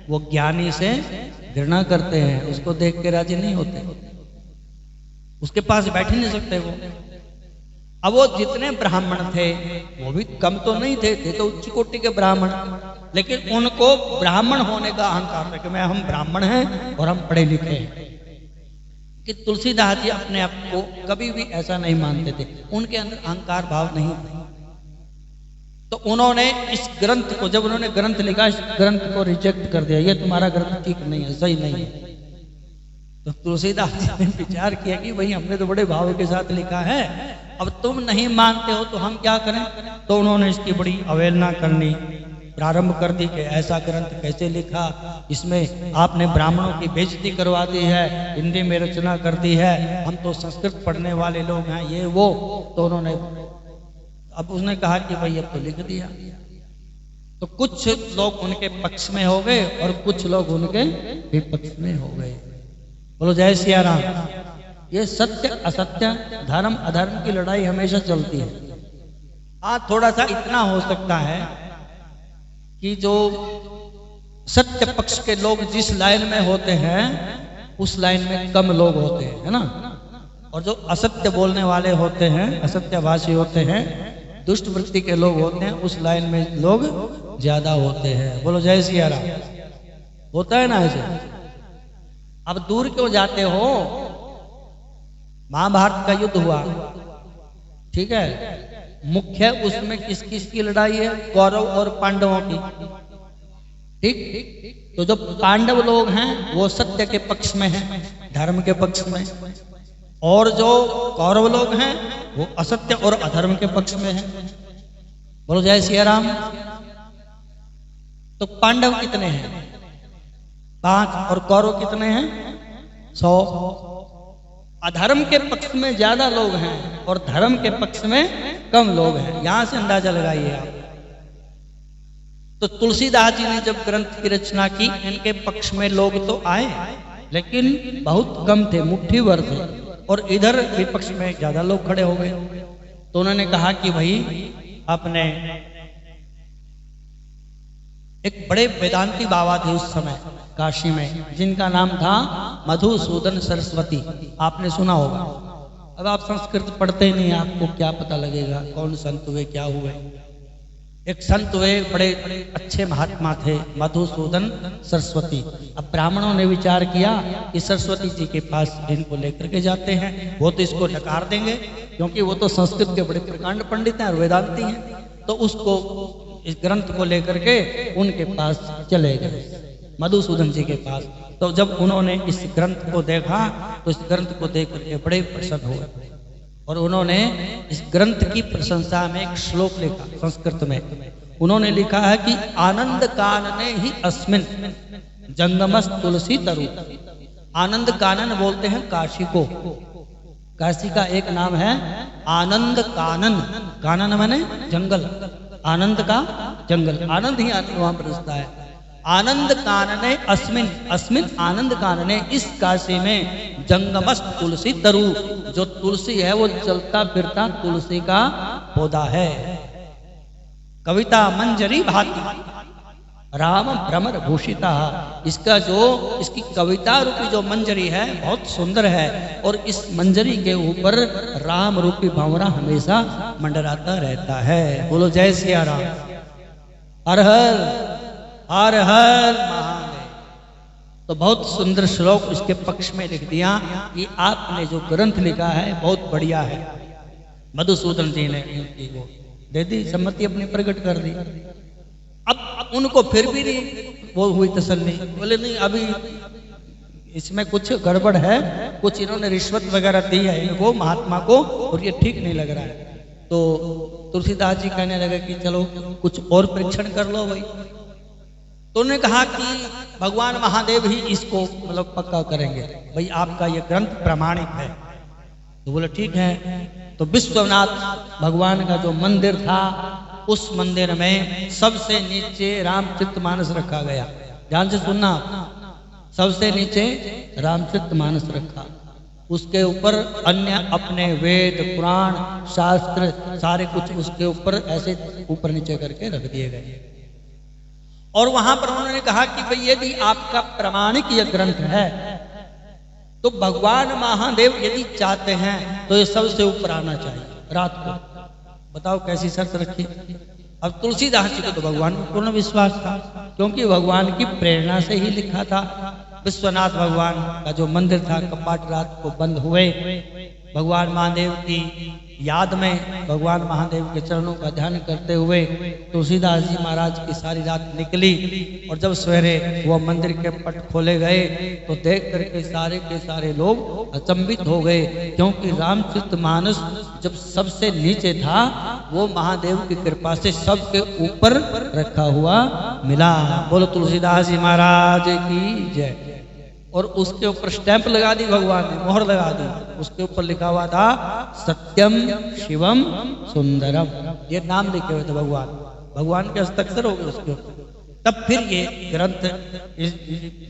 वो ज्ञानी से घृणा करते हैं, उसको देख के राजी नहीं होते, उसके पास बैठ ही नहीं सकते वो। अब वो जितने ब्राह्मण थे वो भी कम तो नहीं थे तो उच्च कोटि के ब्राह्मण, लेकिन उनको ब्राह्मण होने का अहंकार था कि मैं हम ब्राह्मण हैं और हम पढ़े लिखे हैं। कि तुलसीदास जी अपने आप को कभी भी ऐसा नहीं मानते थे, उनके अंदर अहंकार भाव नहीं था। तो उन्होंने इस ग्रंथ को, जब उन्होंने ग्रंथ लिखा, इस ग्रंथ को रिजेक्ट कर दिया, ये तुम्हारा ग्रंथ ठीक नहीं है, सही नहीं है। तो तुलसीदास जी ने विचार किया कि भाई हमने तो बड़े भाव के साथ लिखा है, अब तुम नहीं मानते हो तो हम क्या करें। तो उन्होंने इसकी बड़ी अवहेलना करनी प्रारंभ कर दी कि ऐसा ग्रंथ कैसे लिखा, इसमें आपने ब्राह्मणों की बेइज्जती करवा दी है, हिंदी में रचना कर दी है, हम तो संस्कृत पढ़ने वाले लोग हैं, ये वो। तो उन्होंने, अब उसने कहा कि भाई अब तो लिख दिया। तो कुछ लोग उनके पक्ष में हो गए और कुछ लोग उनके विपक्ष में हो गए। बोलो जय सिया राम। ये सत्य असत्य, धर्म अधर्म की लड़ाई हमेशा चलती है। आज थोड़ा सा इतना हो सकता है कि जो सत्य पक्ष के लोग जिस लाइन में होते हैं उस लाइन में कम लोग होते हैं, है ना। और जो असत्य बोलने वाले होते हैं, असत्यभाषी होते हैं, दुष्ट वृत्ति के लोग होते हैं, उस लाइन में लोग ज्यादा होते हैं। बोलो जय सिया राम। होता है ना ऐसे। अब दूर क्यों जाते हो? महाभारत का युद्ध हुआ, ठीक है, मुख्य उसमें किस किस की लड़ाई है? कौरव और पांडवों की, ठीक। तो जो पांडव लोग हैं वो सत्य के पक्ष में हैं, धर्म के पक्ष में, और जो कौरव लोग हैं वो असत्य और अधर्म के पक्ष में हैं। बोलो जय सिया राम। तो पांडव कितने हैं? 5, और कौरव कितने हैं? 100। अधर्म के पक्ष में ज्यादा लोग हैं और धर्म के पक्ष में कम लोग हैं। यहां से अंदाजा लगाइए आप। तो तुलसीदास जी ने जब ग्रंथ की रचना की, इनके पक्ष में लोग तो आए लेकिन बहुत कम थे, मुट्ठी भर थे, और इधर विपक्ष में ज्यादा लोग खड़े हो गए। तो उन्होंने कहा कि भाई आपने, एक बड़े वेदांती बाबा थे उस समय काशी में, जिनका नाम था मधुसूदन सरस्वती, आपने सुना होगा। अब आप संस्कृत पढ़ते ही नहीं, आपको क्या पता लगेगा कौन संत हुए, क्या हुए। एक संत हुए, बड़े अच्छे महात्मा थे, मधुसूदन सरस्वती। अब ब्राह्मणों ने विचार किया कि सरस्वती जी के पास इनको लेकर के जाते हैं, वो तो इसको नकार देंगे क्योंकि वो तो संस्कृत के बड़े प्रकांड पंडित हैं और वेदांती हैं। तो उसको, इस ग्रंथ को लेकर के उनके पास चले गए, मधुसूदन जी के पास। तो जब उन्होंने इस ग्रंथ को देखा तो इस ग्रंथ को देख करके बड़े प्रसन्न हुए और उन्होंने इस ग्रंथ की प्रशंसा में एक श्लोक लिखा संस्कृत में। उन्होंने लिखा है कि आनंद कानने ही अस्मिन जंगमस तुलसी तरु। आनंद कानन बोलते हैं काशी को। काशी का एक नाम है आनंद कानन। कानन माने जंगल, आनंद का जंगल, आनंद ही आनंद वहां बरसता है। आनंद कानने अस्मिन, अस्मिन आनंद कानने, इस काशी में जंगमस्त तुलसी तरु, जो तुलसी है वो चलता फिरता तुलसी का पौधा है। कविता मंजरी भाति राम भ्रमर भूषिता, इसका जो इसकी कविता रूपी जो मंजरी है बहुत सुंदर है, और इस मंजरी के ऊपर राम रूपी भंवरा हमेशा मंडराता रहता है। बोलो जय सिया राम। हर हर हर हर महादेव। तो बहुत सुंदर श्लोक इसके पक्ष में लिख दिया कि आपने जो ग्रंथ लिखा है बहुत बढ़िया है। मधुसूदन जी ने वो दे दी, सम्मति अपनी प्रकट कर दी। अब उनको फिर भी नहीं वो हुई तसल्ली, बोले नहीं अभी इसमें कुछ गड़बड़ है, कुछ इन्होंने रिश्वत वगैरह दी है इनको महात्मा को, और ये ठीक नहीं लग रहा है। तो तुलसीदास जी कहने लगे कि चलो कुछ और परीक्षण कर लो भाई। तो उन्होंने कहा कि भगवान महादेव ही इसको मतलब पक्का करेंगे, भाई आपका ये ग्रंथ प्रामाणिक है। तो बोले ठीक है। तो विश्वनाथ भगवान का जो मंदिर था, उस मंदिर में सबसे नीचे रामचरितमानस रखा गया। ध्यान से सुनना, सबसे नीचे रामचरितमानस रखा, उसके ऊपर अन्य अपने वेद पुराण शास्त्र सारे कुछ उसके ऊपर ऐसे ऊपर नीचे करके रख दिए गए। और वहां पर उन्होंने कहा कि भाई यदि आपका प्रामाणिक यह ग्रंथ है तो भगवान महादेव यदि चाहते हैं तो ये सबसे ऊपर आना चाहिए रात को। बताओ कैसी शर्त रखी। अब तुलसीदास जी को तो भगवान को पूर्ण विश्वास था, क्योंकि भगवान की प्रेरणा से ही लिखा था। विश्वनाथ भगवान का जो मंदिर था, कपाट रात को बंद हुए, भगवान महादेव की याद में भगवान महादेव के चरणों का ध्यान करते हुए तुलसीदास जी महाराज की सारी रात निकली, और जब सवेरे वह मंदिर के पट खोले गए तो देख करके सारे के सारे लोग अचंभित हो गए, क्योंकि रामचरितमानस जब सबसे नीचे था वो महादेव की कृपा से सबके ऊपर रखा हुआ मिला। बोलो तुलसीदास जी महाराज की जय। और उसके ऊपर स्टैंप लगा दी भगवान ने, मोहर लगा दी। उसके ऊपर लिखा हुआ था सत्यम शिवम सुंदरम, ये नाम लिखे हुए थे भगवान, भगवान के हस्ताक्षर हो गए उसके ऊपर। तब फिर ये ग्रंथ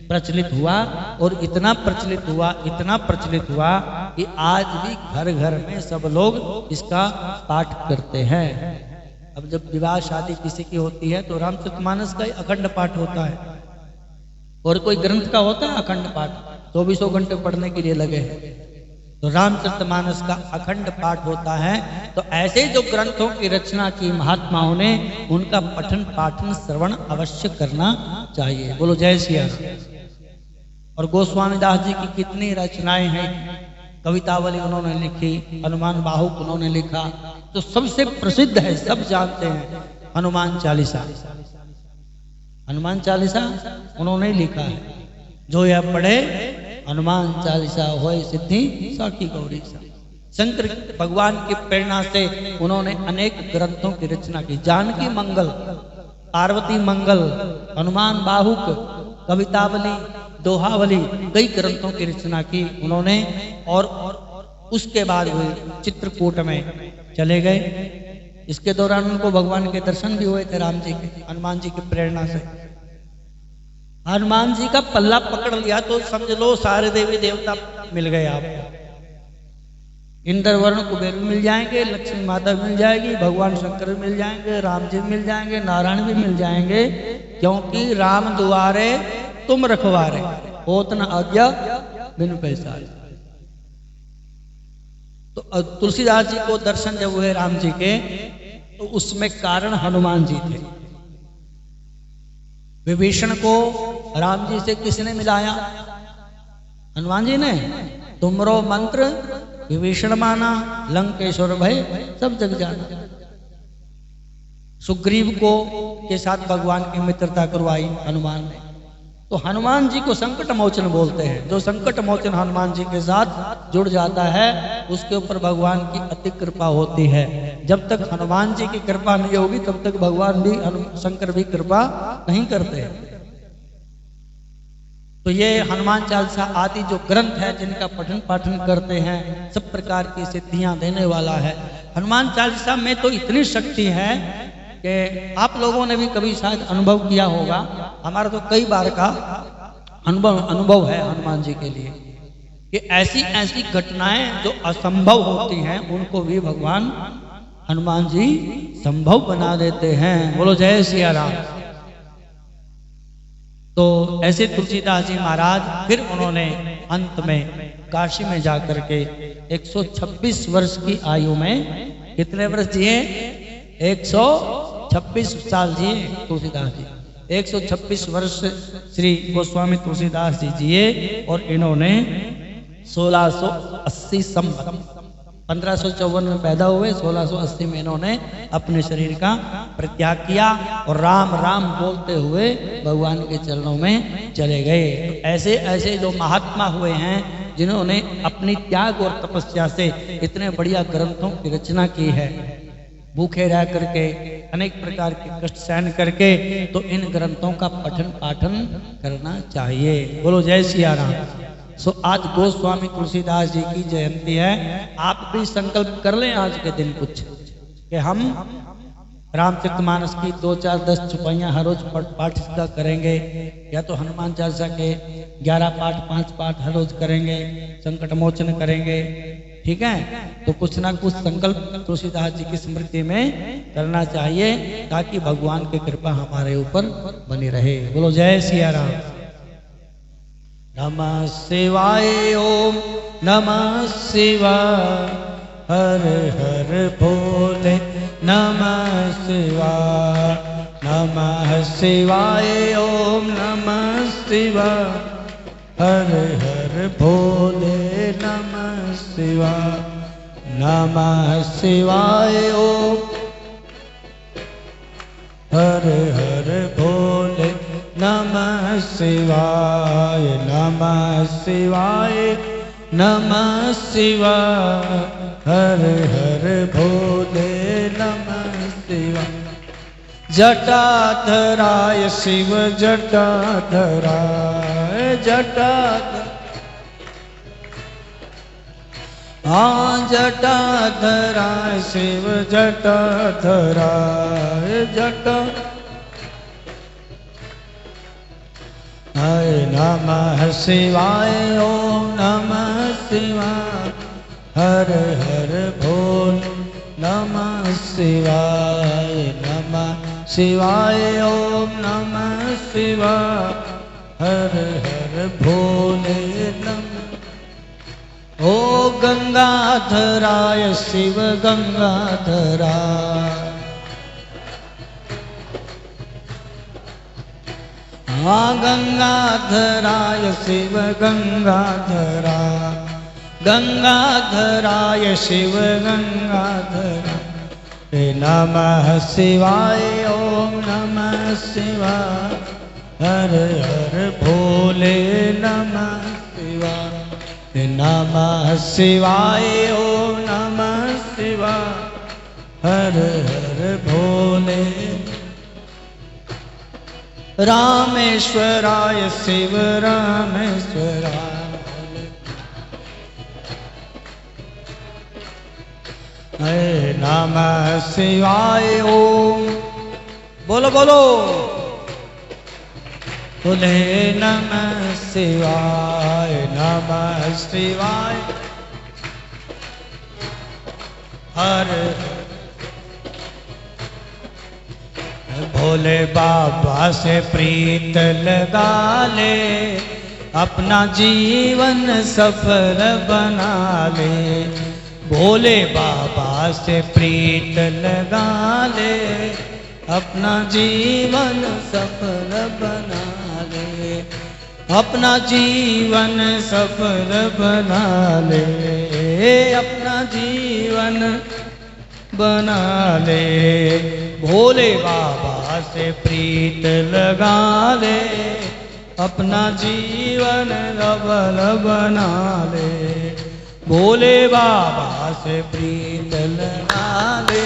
प्रचलित हुआ, और इतना प्रचलित हुआ, इतना प्रचलित हुआ कि आज भी घर घर में सब लोग इसका पाठ करते हैं। अब जब विवाह शादी किसी की होती है तो रामचरितमानस का ही अखंड पाठ होता है, और कोई ग्रंथ का होता है अखंड पाठ, 24 घंटे पढ़ने के लिए लगे हैं। तो रामचरितमानस का अखंड पाठ होता है। तो ऐसे जो ग्रंथों की रचना की महात्माओं ने, उनका पठन पाठन श्रवण अवश्य करना चाहिए। बोलो जय सिया राम। और गोस्वामी दास जी की कितनी रचनाएं हैं, कवितावली उन्होंने लिखी, हनुमान बाहुक उन्होंने लिखा। तो सबसे प्रसिद्ध है, सब जानते हैं, हनुमान चालीसा। हनुमान चालीसा उन्होंने लिखा है, जो यह पढ़े हनुमान चालीसा होए सिद्धि साखी गौरी सा। शंकर भगवान की प्रेरणा से उन्होंने अनेक ग्रंथों की रचना की। जानकी मंगल, पार्वती मंगल, हनुमान बाहुक, कवितावली, दोहावली, कई ग्रंथों की रचना की उन्होंने। और उसके बाद वे चित्रकूट में चले गए। इसके दौरान उनको भगवान के दर्शन भी हुए थे राम जी के, हनुमान जी की प्रेरणा से। हनुमान जी का पल्ला पकड़ लिया तो समझ लो सारे देवी देवता मिल गए आपको। इंद्र वरुण कुबेर भी मिल जाएंगे, लक्ष्मी माता भी मिल जाएगी, भगवान शंकर भी मिल जाएंगे, राम जी भी मिल जाएंगे, नारायण भी मिल जाएंगे, क्योंकि राम दुआरे तुम रखवारे, होत न आज्ञा बिनु पैसारे। तो तुलसीदास जी को दर्शन जब हुए राम जी के, तो उसमें कारण हनुमान जी थे। विभीषण को राम जी से किसने मिलाया? हनुमान जी ने। तुमरो मंत्र विभीषण माना, लंकेश्वर भय सब जग जाना। सुग्रीव को के साथ भगवान की मित्रता करवाई हनुमान ने। तो हनुमान जी को संकट मोचन बोलते हैं। जो संकट मोचन हनुमान जी के साथ जुड़ जाता है उसके ऊपर भगवान की अति कृपा होती है। जब तक हनुमान जी की कृपा नहीं होगी तब तक भगवान भी शंकर भी कृपा नहीं करते। तो ये हनुमान चालीसा आदि जो ग्रंथ है जिनका पठन पाठन करते हैं सब प्रकार की सिद्धियां देने वाला है। हनुमान चालीसा में तो इतनी शक्ति है कि आप लोगों ने भी कभी शायद अनुभव किया होगा। हमारा तो कई बार का अनुभव है हनुमान जी के लिए कि ऐसी ऐसी घटनाएं जो असंभव होती हैं उनको भी भगवान हनुमान जी संभव बना देते हैं। बोलो जय सिया राम। तो ऐसे तुलसीदास जी महाराज फिर उन्होंने अंत में काशी में जाकर के 126 वर्ष की आयु में कितने वर्ष जिए? 126 साल जिए तुलसीदास जी। 126 वर्ष श्री गोस्वामी तुलसीदास जी जिए और इन्होंने 1680 संवत 1554 में पैदा हुए, 1680 में इन्होंने अपने शरीर का परित्याग किया और राम राम बोलते हुए भगवान के चरणों में चले गए। तो ऐसे ऐसे जो महात्मा हुए हैं जिन्होंने अपनी त्याग और तपस्या से इतने बढ़िया ग्रंथों की रचना की है, भूखे रह करके अनेक प्रकार के कष्ट सहन करके, तो इन ग्रंथों का पठन पाठन करना चाहिए। बोलो जय सिया राम। सो आज गोस्वामी तुलसीदास जी की जयंती है। आप भी संकल्प कर लें आज के दिन कुछ कि हम रामचरितमानस की 2-4-10 चौपाइयाँ हर रोज पाठ इसका करेंगे, या तो हनुमान चालीसा के 11 पाठ 5 पाठ हर रोज करेंगे, संकट मोचन करेंगे। ठीक है, तो कुछ ना कुछ संकल्प तुलसीदास जी की स्मृति में करना चाहिए ताकि भगवान की कृपा हमारे ऊपर बनी रहे। बोलो जय सिया राम। नमः शिवाय ओम नमः शिवाय हर हर भोले नमः शिवाय नमः शिवाय ओम नमः शिवाय हर हर भोले नमः शिवाय नमः शिवाय ओम हर हर भोले नमः शिवाय नमः शिवाय नमः शिवाय हर हर भोले नमः शिवाय। जटाधराय शिव जटाधराय जटाधर जटाधराय शिव जटाधराय जटा नमः शिवाय ओम नमः शिवाय हर हर भोले नमः शिवाय नमः शिवाय ओम नमः शिवाय हर हर भोले नमः। ओ गंगाधराय शिव गंगाधराय गंगाधराय शिव गंगाधराय गंगाधराय शिव गंगाधराय नमः शिवाय ओम नमः शिवाय हर हर भोले नमः शिवाय नमः शिवाय ओम नमः शिवाय हर हर भोले। रामेश्वराय शिव रामेश्वराय नमः शिवाय ओम बोलो बोलो बोले नमः शिवाय नमः शिवाय हर भोले बाबा से प्रीत लगा ले अपना जीवन सफल बना ले। भोले बाबा से प्रीत लगा ले अपना जीवन सफल बना ले अपना जीवन सफल बना ले अपना जीवन बना ले। भोले बाबा से प्रीत लगा ले अपना जीवन सफल बना ले, भोले बाबा से प्रीत लगा ले,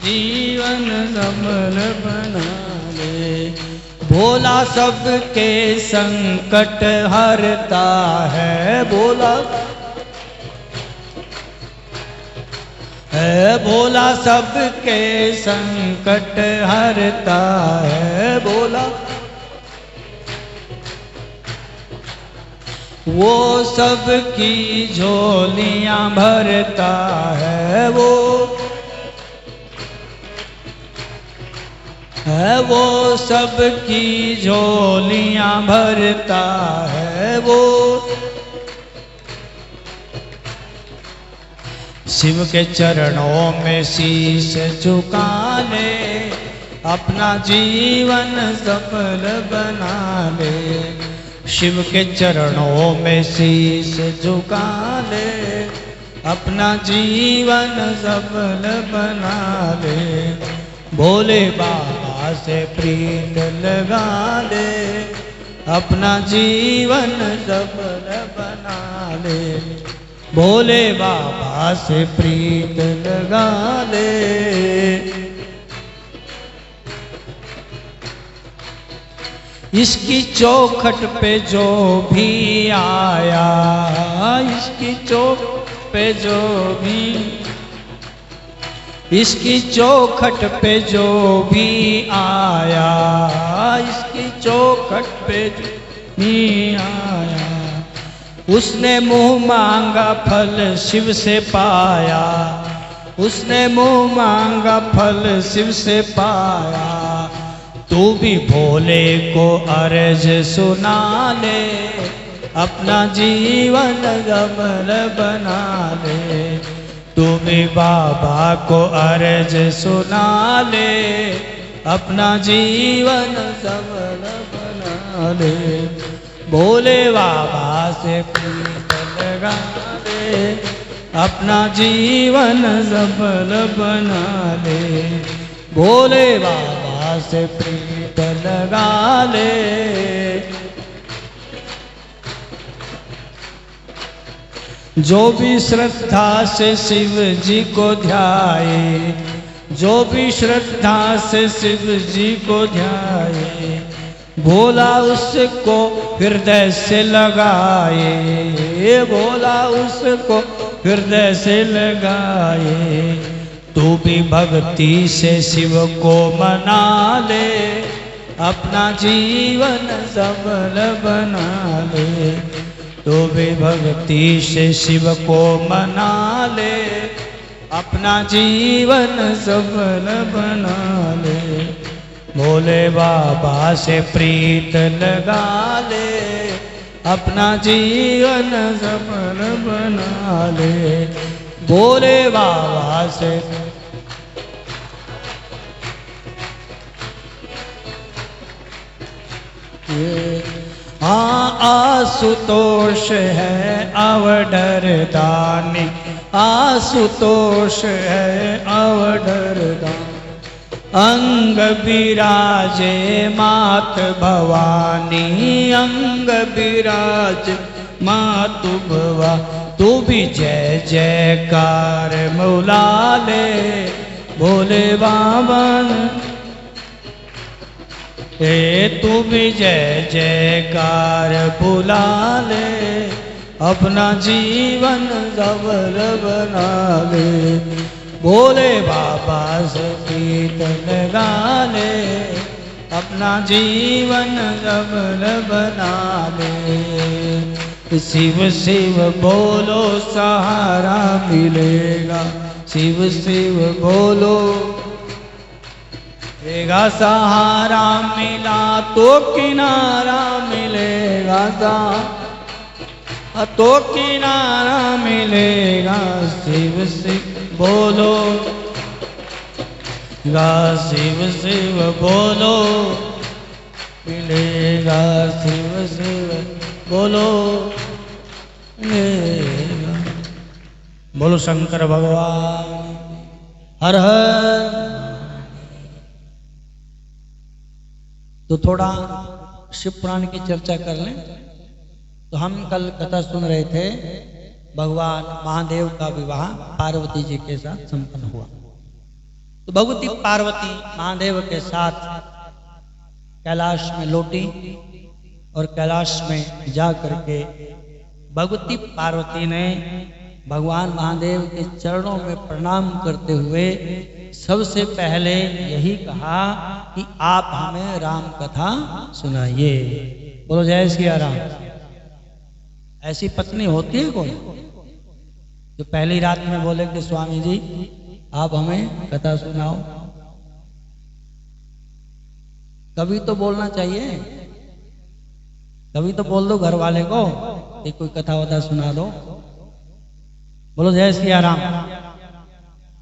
जीवन सफल बना ले। भोला सबके संकट हरता है, भोला है, भोला सबके संकट हरता है, भोला वो सबकी झोलियां भरता है, वो सबकी झोलियां भरता है, वो शिव के चरणों में शीश झुका ले, अपना जीवन सफल बना ले, शिव के चरणों में शीश झुका ले, अपना जीवन सफल बना ले, भोले बाबा से प्रीत लगा ले, अपना जीवन सफल बना ले, भोले बाबा से प्रीत लगा ले। इसकी चौखट पे जो भी आया, इसकी चौखट पे जो भी, इसकी चौखट पे जो भी आया, इसकी चौखट पे जो भी आया, उसने मुँह मांगा फल शिव से पाया, उसने मुँह मांगा फल शिव से पाया, तू भी भोले को अर्ज सुना ले, अपना जीवन सफल बना ले, तू भी बाबा को अर्ज सुना ले, अपना जीवन सफल बना ले, भोले बाबा से प्रीत लगा ले, अपना जीवन सफल बना ले, भोले बाबा से प्रीत लगा ले। जो भी श्रद्धा से शिव जी को ध्याए, जो भी श्रद्धा से शिव जी को ध्याए, भोला उसको हृदय से लगाए, भोला उसको हृदय से लगाए, तू भी भक्ति से शिव को मना ले, अपना जीवन सफल बना ले, तू भी भक्ति से शिव को मना ले, अपना जीवन सफल बना ले, भोले बाबा से प्रीत लगा ले, अपना जीवन सफल बना ले, भोले बाबा से आशुतोष है अवडर दानी, आशुतोष है अवडर दानी, अंग विराजे मात भवानी, अंग विराज मातु भवा, तू भी जय जयकार मौला ले, भोले बाबा तू भी जय जयकार बुला ले, अपना जीवन सफल बना ले, भोले बाबा से प्रीत लगा ले, अपना जीवन सफल बना ले। शिव शिव बोलो सहारा मिलेगा, शिव शिव बोलो मिलेगा, सहारा मिला तो किनारा मिलेगा, तो किनारा मिलेगा, शिव शिव बोलो, शिव शिव बोलो मिलेगा, शिव शिव बोलो मिलेगा। बोलो शंकर भगवान हर हर। तो थोड़ा शिव पुराण की चर्चा कर लें तो हम कल कथा सुन रहे थे, भगवान महादेव का विवाह पार्वती जी के साथ संपन्न हुआ। तो भगवती पार्वती महादेव के साथ कैलाश में लौटी और कैलाश में जा करके भगवती पार्वती ने भगवान महादेव के चरणों में प्रणाम करते हुए सबसे पहले यही कहा कि आप हमें राम कथा सुनाइए। बोलो जय सिया राम। ऐसी पत्नी होती है कोई जो पहली रात में बोले कि स्वामी जी आप हमें कथा सुनाओ? कभी तो बोलना चाहिए, कभी तो बोल दो घर वाले को कि कोई कथा वथा सुना दो। बोलो जय सिया राम।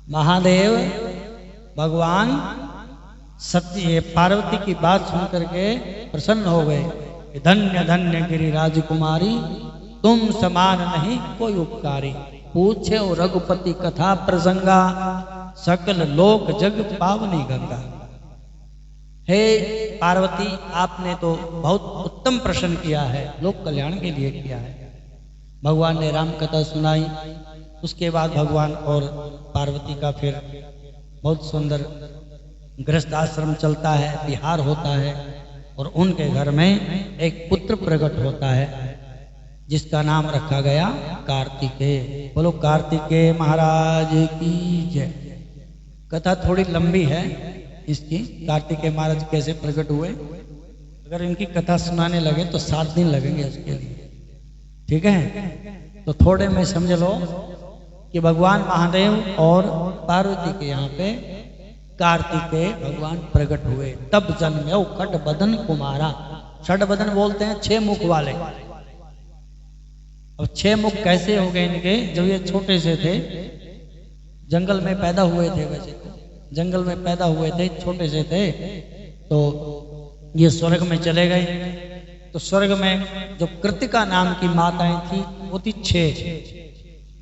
महादेव भगवान सत्य पार्वती की बात सुन करके प्रसन्न हो गए। धन्य धन्य गिरिराज कुमारी, तुम समान नहीं कोई उपकारी। पूछे और रघुपति कथा प्रसंगा, सकल लोक जग पावनी गंगा। हे पार्वती, आपने तो बहुत उत्तम प्रश्न किया है, लोक कल्याण के लिए किया है। भगवान ने राम कथा सुनाई। उसके बाद भगवान और पार्वती का फिर बहुत सुंदर गृहस्थ आश्रम चलता है, विहार होता है और उनके घर में एक पुत्र प्रकट होता है जिसका नाम रखा गया कार्तिकेय। बोलो कार्तिकेय महाराज की जय। कथा थोड़ी लंबी है इसकी, कार्तिकेय महाराज कैसे प्रकट हुए। अगर इनकी कथा सुनाने लगे तो 7 दिन लगेंगे इसके लिए, ठीक है। तो थोड़े में समझ लो कि भगवान महादेव और पार्वती के यहाँ पे कार्तिकेय भगवान प्रकट हुए। तब जन्मे खट बदन कुमारा। षड बदन बोलते हैं 6 मुख वाले। अब 6 मुख कैसे हो गए इनके? जब ये छोटे से थे, जंगल में पैदा हुए थे, वैसे तो जंगल में पैदा हुए थे, छोटे से थे, तो ये स्वर्ग में चले गए। तो स्वर्ग में जो कृतिका नाम की माताएं थी वो थी 6।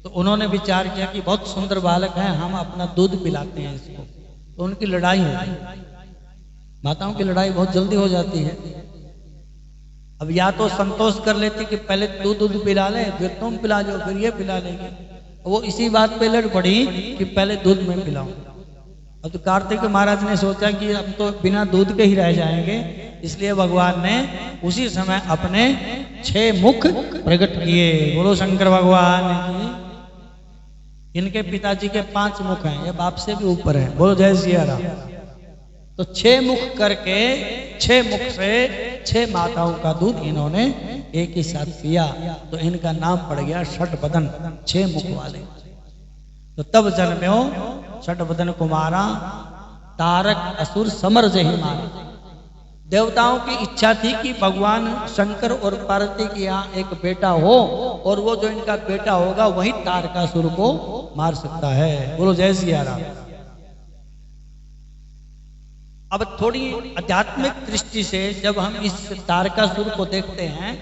तो उन्होंने विचार किया कि बहुत सुंदर बालक है, हम अपना दूध पिलाते हैं इसको। तो उनकी लड़ाई होती, माताओं की लड़ाई बहुत जल्दी हो जाती है। अब या तो संतोष कर लेती कि पहले तू दूध पिला ले, फिर तुम पिला लो, फिर ये पिला लेंगे। वो इसी बात पे लड़ पड़ी कि पहले दूध में पिलाऊं। अब तो कार्तिक महाराज ने सोचा कि अब तो बिना दूध के ही रह जाएंगे, इसलिए भगवान ने उसी समय अपने 6 मुख प्रकट किए। बोलो शंकर भगवान की। इनके पिताजी के 5 मुख हैं, ये बाप से भी ऊपर है। बोलो जय सिया राम। तो 6 मुख करके 6 मुख से 6 माताओं का दूध इन्होंने एक ही साथ पिया, तो इनका नाम पड़ गया षट बदन, 6 मुख वाले। तो तब जन्म्यो षट बदन कुमारा, तारक असुर समर जही मारा। देवताओं की इच्छा थी कि भगवान शंकर और पार्वती के यहाँ एक बेटा हो, और वो जो इनका बेटा होगा वही तारकासुर को मार सकता है। बोलो जय सिया राम। अब थोड़ी आध्यात्मिक दृष्टि से जब हम इस तारकासुर को देखते हैं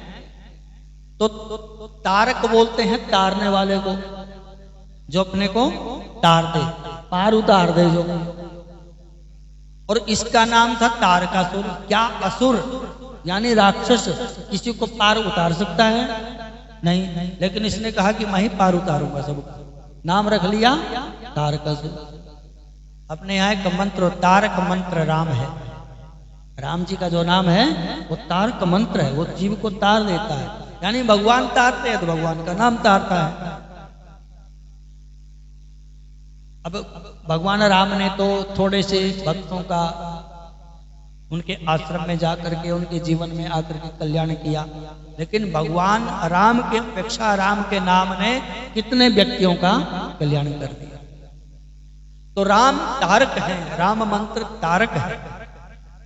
तो तारक बोलते हैं तारने वाले को, जो अपने को तार दे, पार उतार दे जो। और इसका नाम था तारकासुर। क्या असुर यानी राक्षस किसी को पार उतार सकता है? नहीं, लेकिन इसने कहा कि मैं ही पार उतारूंगा सबको। नाम रख लिया तारकासुर। अपने यहाँ एक मंत्र, तारक मंत्र राम है। राम जी का जो नाम है वो तारक मंत्र है, वो जीव को तार देता है। यानी भगवान तारते हैं तो भगवान का नाम तारता है। अब भगवान राम ने तो थोड़े से भक्तों का उनके आश्रम में जाकर के उनके जीवन में आकर के कल्याण किया, लेकिन भगवान राम के अपेक्षा राम के नाम ने कितने व्यक्तियों का कल्याण कर दिया। तो राम तारक है, राम मंत्र तारक है,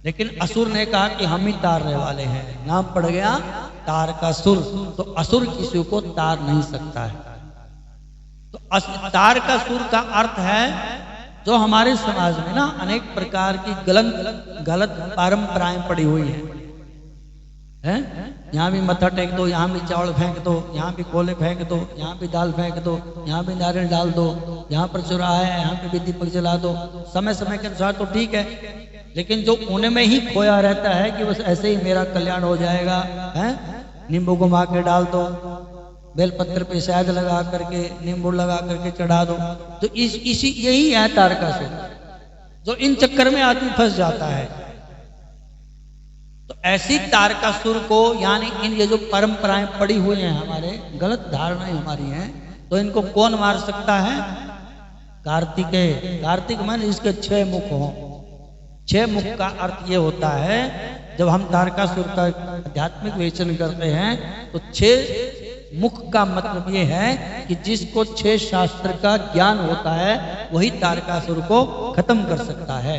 लेकिन असुर ने कहा कि हम ही तारने वाले हैं। नाम पड़ गया तारकासुर। तो असुर किसी को तार नहीं सकता है। तो तारकासुर का अर्थ है जो हमारे समाज में ना अनेक प्रकार की गलत परंपराएं पड़ी हुई हैं। यहाँ भी मत्था टेक दो, यहाँ भी चावल फेंक दो, यहाँ भी कोले फेंक दो, यहाँ भी दाल फेंक दो, यहाँ भी नारियल डाल दो, यहाँ पर चौराहा है यहाँ पे भी दीपक जला दो। समय समय के अनुसार तो ठीक है, लेकिन जो उनमें ही खोया रहता है कि बस ऐसे ही मेरा कल्याण हो जाएगा, है, नींबू घुमा के डाल दो, बेलपत्र पे शहद लगा करके, नींबू लगा करके चढ़ा दो, तो यही है तारकासुर, जो इन चक्कर में आदमी फंस जाता है। तो ऐसी तारकासुर को, यानी इन ये जो परंपराएं पड़ी हुई हैं हमारे, गलत धारणाएं हमारी हैं, तो इनको कौन मार सकता है? कार्तिकेय। कार्तिक माने इसके 6 मुख हों। 6 मुख का अर्थ ये होता है, जब हम तारकासुर का आध्यात्मिक विवेचन करते हैं तो 6 मुख का मतलब ये है कि जिसको 6 शास्त्र का ज्ञान होता है वही तारकासुर को खत्म कर सकता है,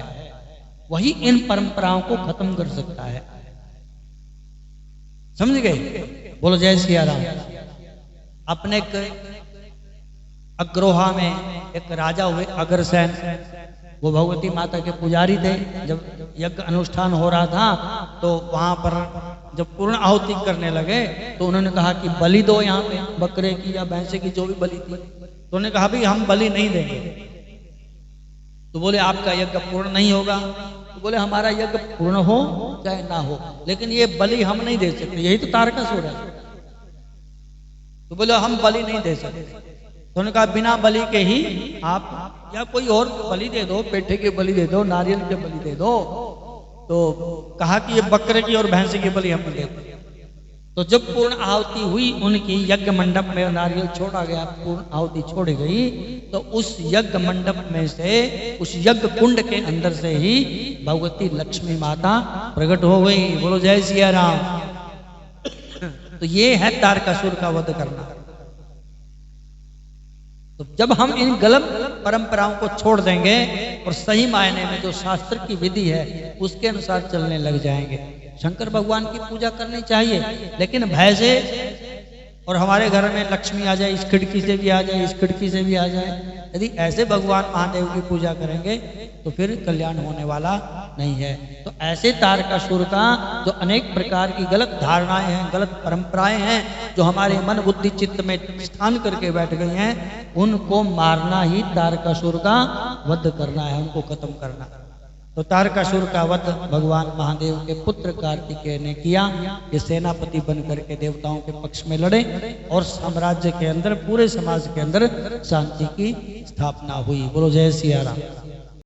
वही इन परंपराओं को खत्म कर सकता है। समझ गए? बोलो जय सिया राम। अपने अग्रोहा में एक राजा हुए अग्रसेन, वो भगवती माता के पुजारी थे। जब यज्ञ अनुष्ठान हो रहा था तो वहां पर जब पूर्ण आहुति करने लगे तो उन्होंने कहा कि बलि दो, यहाँ पे बकरे की या भैंसे की जो भी बलि थी। तो उन्होंने कहा भाई हम बलि नहीं देंगे। तो बोले आपका यज्ञ पूर्ण नहीं होगा। तो बोले हमारा यज्ञ पूर्ण हो चाहे ना हो, लेकिन ये बलि हम नहीं दे सकते, यही तो तारकासुर है। तो बोले हम बलि नहीं दे सकते। तो उन्होंने कहा बिना बलि के ही आप या कोई और बलि दे दो, पेठे की बलि दे दो, नारियल के बलि दे दो। तो कहा कि ये बकरे की और भैंसे की बलि हम नहीं देते। तो जब पूर्ण आहुति हुई उनकी, यज्ञ मंडप में नारियल छोड़ा गया, पूर्ण आहुति छोड़ी गई, तो उस यज्ञ मंडप में से, उस यज्ञ कुंड के अंदर से ही भगवती लक्ष्मी माता प्रकट हो गई। बोलो जय सिया राम। तो ये है तारकासुर का वध करना। तो जब हम इन गलत परंपराओं को छोड़ देंगे और सही मायने में जो शास्त्र की विधि है उसके अनुसार चलने लग जाएंगे, शंकर भगवान की पूजा करनी चाहिए, लेकिन भय से, और हमारे घर में लक्ष्मी आ जाए, इस खिड़की से भी आ जाए, इस खिड़की से भी आ जाए, यदि ऐसे भगवान महादेव की पूजा करेंगे तो फिर कल्याण होने वाला नहीं है। तो ऐसे तारकासुर का जो अनेक प्रकार की गलत धारणाएं हैं, गलत परंपराएं हैं, जो हमारे मन बुद्धि चित्त में स्थान करके बैठ गई हैं, उनको मारना ही तारकासुर का वध करना है, उनको खत्म करना। तो तारकासुर का वध भगवान महादेव के पुत्र कार्तिकेय ने किया। ये सेनापति बन करके देवताओं के पक्ष में लड़े और साम्राज्य के अंदर, पूरे समाज के अंदर शांति की स्थापना हुई। बोलो जय सिया राम।